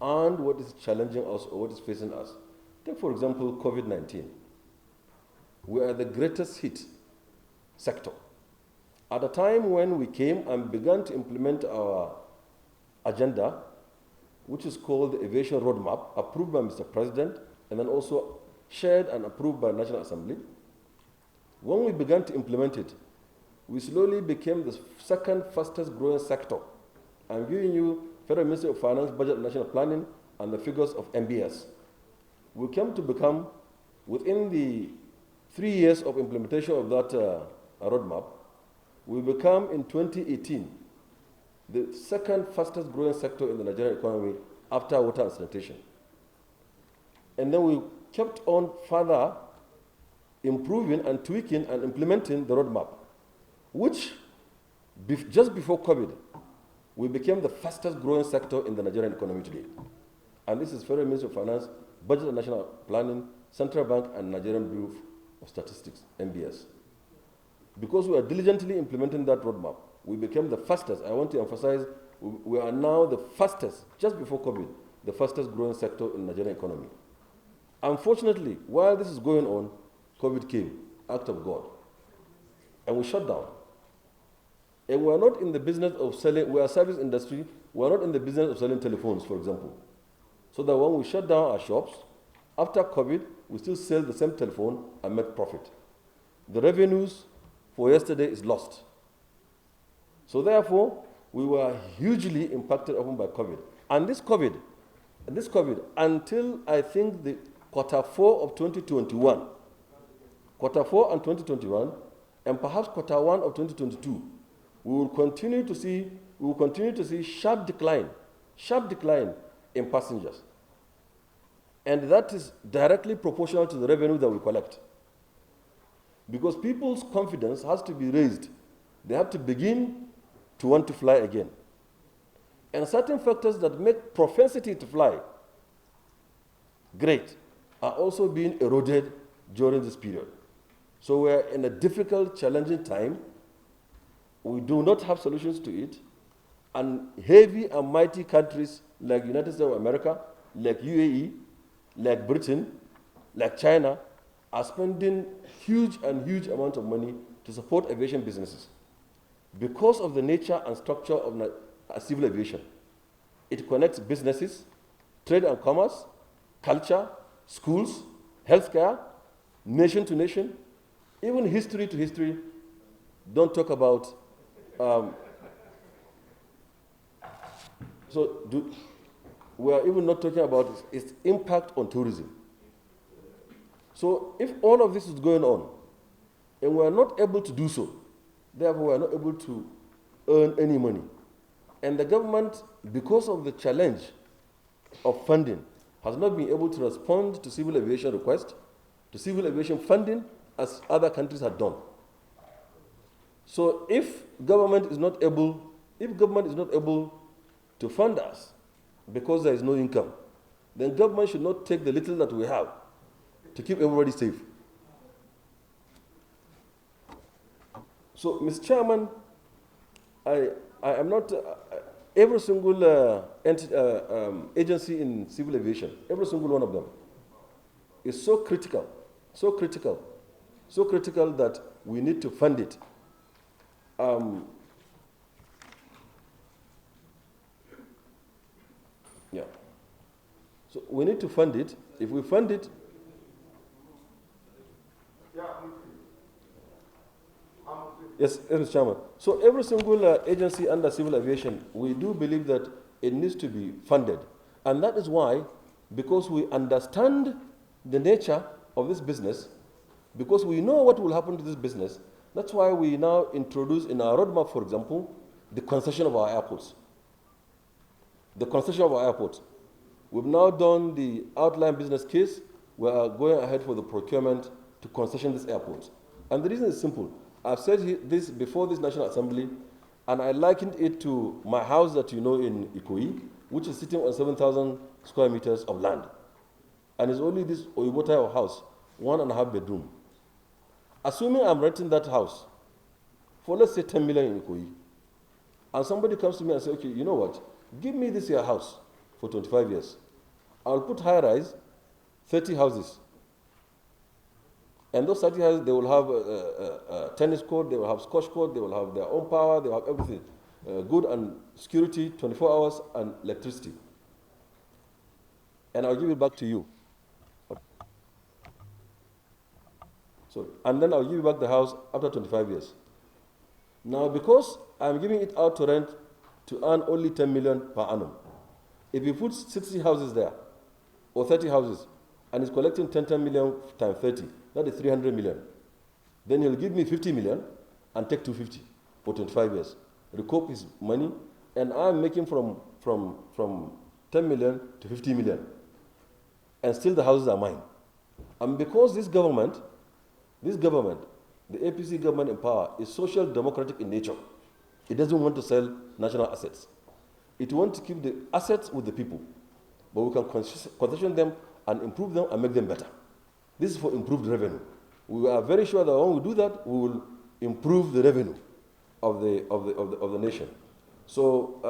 and what is challenging us or what is facing us. Take, for example, COVID-19. We are the greatest hit sector. At the time when we came and began to implement our agenda, which is called the Aviation Roadmap, approved by Mr. President, and then also shared and approved by National Assembly, when we began to implement it, we slowly became the second fastest growing sector. I'm giving you Federal Ministry of Finance, Budget and National Planning, and the figures of MBS. We came to become, within the 3 years of implementation of that roadmap, we become in 2018 the second fastest growing sector in the Nigerian economy after water and sanitation. And then we kept on further improving and tweaking and implementing the roadmap, which just before COVID, we became the fastest growing sector in the Nigerian economy today. And this is Federal Ministry of Finance, Budget and National Planning, Central Bank, and Nigerian Bureau of Statistics, MBS. Because we are diligently implementing that roadmap, we became the fastest. I want to emphasize, we are now the fastest, just before COVID, the fastest growing sector in the Nigerian economy. Unfortunately, while this is going on, COVID came, act of God, and we shut down. And we are not in the business of selling, we are a service industry, we are not in the business of selling telephones, for example. So that when we shut down our shops, after COVID, we still sell the same telephone and make profit. The revenues for yesterday is lost. So therefore, we were hugely impacted upon by COVID. And this COVID, until I think the Q4 of 2021, Q4 and 2021, and perhaps Q1 of 2022, we will continue to see sharp decline in passengers. And that is directly proportional to the revenue that we collect. Because people's confidence has to be raised. They have to begin to want to fly again. And certain factors that make propensity to fly great are also being eroded during this period. So we're in a difficult, challenging time. We do not have solutions to it. And heavy and mighty countries like United States of America, like UAE, like Britain, like China, are spending huge amounts of money to support aviation businesses because of the nature and structure of civil aviation. It connects businesses, trade and commerce, culture, schools, healthcare, nation to nation, even history to history. Don't talk about we are even not talking about its impact on tourism. So if all of this is going on, and we are not able to do so, therefore we are not able to earn any money. And the government, because of the challenge of funding, has not been able to respond to civil aviation requests, to civil aviation funding, as other countries have done. So if government is not able to fund us because there is no income, then government should not take the little that we have to keep everybody safe. So, Mr. Chairman, I am not, every single agency in civil aviation, every single one of them is so critical that we need to fund it. Yeah. So we need to fund it. If we fund it, yes, Mr. Chairman. So every single agency under civil aviation, we do believe that it needs to be funded. And that is why, because we understand the nature of this business, because we know what will happen to this business, that's why we now introduce in our roadmap, for example, the concession of our airports. The concession of our airports. We've now done the outline business case. We are going ahead for the procurement to concession these airports. And the reason is simple. I've said this before this National Assembly, and I likened it to my house that you know in Ikoyi, which is sitting on 7,000 square meters of land. And it's only this Oyibo type of house, 1.5 bedroom. Assuming I'm renting that house for, let's say, 10 million in Ikoyi, and somebody comes to me and says, okay, you know what? Give me this your house for 25 years. I'll put high rise, 30 houses. And those 30 houses, they will have a tennis court, they will have squash court, they will have their own power, they will have everything. Good and security, 24 hours, and electricity. And I'll give it back to you. So, and then I'll give you back the house after 25 years. Now, because I'm giving it out to rent to earn only 10 million per annum, if you put 60 houses there, or 30 houses, and it's collecting 10 million times 30, that is 300 million. Then he'll give me 50 million and take 250 for 25 years. Recoup his money, and I'm making from 10 million to 50 million. And still the houses are mine. And because this government, the APC government in power, is social democratic in nature. It doesn't want to sell national assets. It wants to keep the assets with the people. But we can concession them and improve them and make them better. This is for improved revenue. We are very sure that when we do that, we will improve the revenue of the nation. So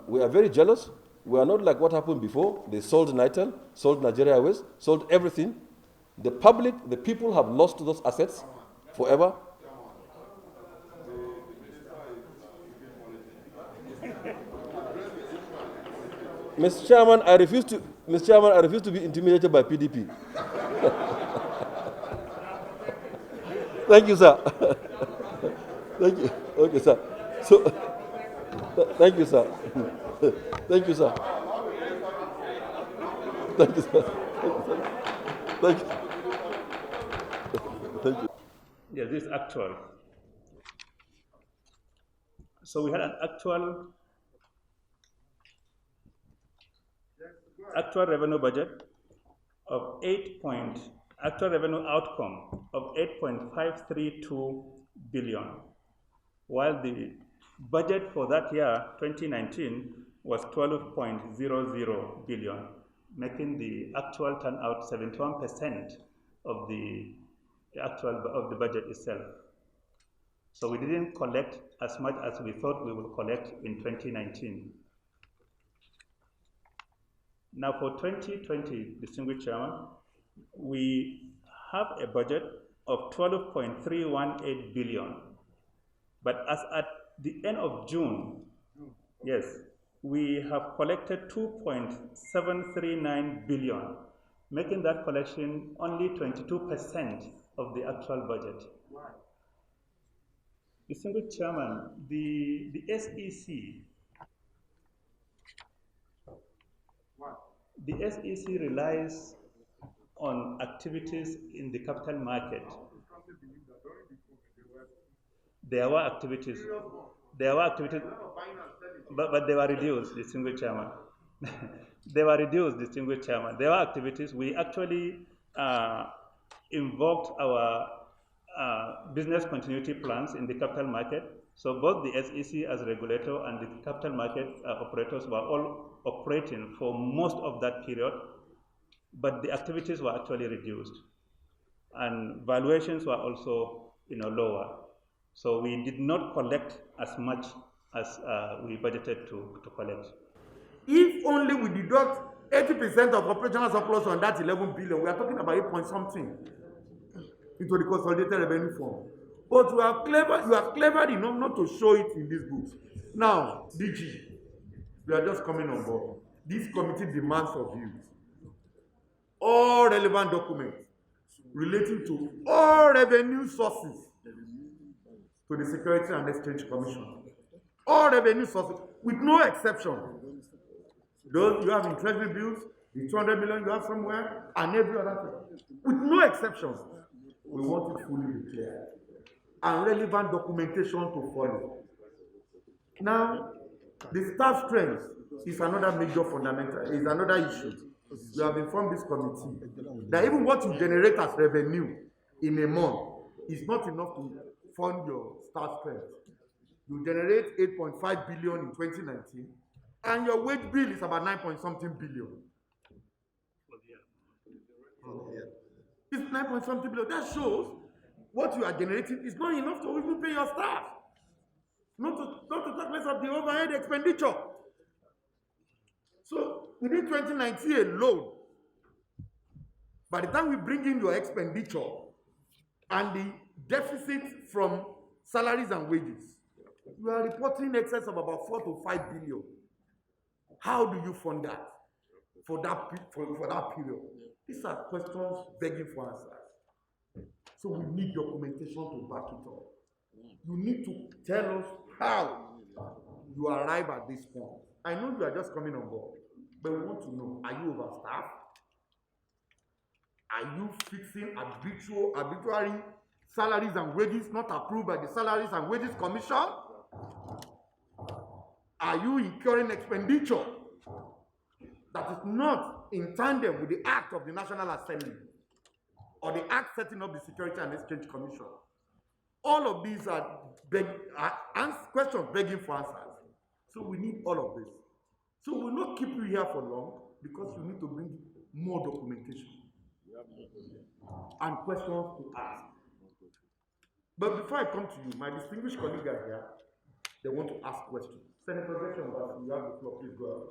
we are very jealous. We are not like what happened before. They sold Nitel, sold Nigeria West, sold everything. The public, the people have lost those assets forever. Mr. Chairman, I refuse to be intimidated by PDP. Thank you, sir. Thank you. Okay, sir. So, thank you, sir. Thank you, sir. Thank you, sir. Thank you. Thank you. Yes, this is actual. So we had an actual revenue budget of actual revenue outcome of 8.532 billion, while the budget for that year, 2019, was 12.00 billion, making the actual turnout 71% of the budget itself. So we didn't collect as much as we thought we would collect in 2019. Now for 2020, distinguished chairman, we have a budget of 12.318 billion. But as at the end of June, yes, we have collected 2.739 billion, making that collection only 22% of the actual budget. Why? Distinguished chairman, the SEC, the SEC relies on activities in the capital market. There were activities, but they were reduced, distinguished chairman. They were reduced, distinguished chairman. There were activities. We actually invoked our business continuity plans in the capital market. So both the SEC as regulator and the capital market operators were all operating for most of that period, but the activities were actually reduced, and valuations were also, lower. So we did not collect as much as we budgeted to collect. If only we deduct 80% of operational surplus on that 11 billion, we are talking about 8 point something into the consolidated revenue fund. But you are clever enough not to show it in this books. Now, DG, we are just coming on board. This committee demands of you all relevant documents relating to all revenue sources to the Security and Exchange Commission. All revenue sources, with no exception. Those you have in treasury bills, the 200 million you have somewhere, and every other thing. With no exceptions, we want it fully declared. And relevant documentation to follow. Now, the staff strength is another major fundamental, is another issue. We have informed this committee that even what you generate as revenue in a month is not enough to fund your staff strength. You generate 8.5 billion in 2019, and your wage bill is about 9-point-something billion. It's 9-point-something billion. That shows what you are generating is not enough to even pay your staff. Not to talk less of the overhead expenditure. So within 2019 alone, by the time we bring in your expenditure and the deficit from salaries and wages, you are reporting in excess of about 4 to 5 billion. How do you fund that for that period? These are questions begging for answers. So we need documentation to back it up. You need to tell us how you arrive at this point. I know you are just coming on board, but we want to know, are you overstaffed? Are you fixing arbitrary salaries and wages not approved by the Salaries and Wages Commission? Are you incurring expenditure that is not in tandem with the act of the National Assembly or the act setting up the Security and Exchange Commission? All of these are questions begging for answers. So we need all of this. So we'll not keep you here for long because you need to bring more documentation and questions to ask. But before I come to you, my distinguished colleagues are here. They want to ask questions. Senator Gresham, you have the floor. Please go ahead.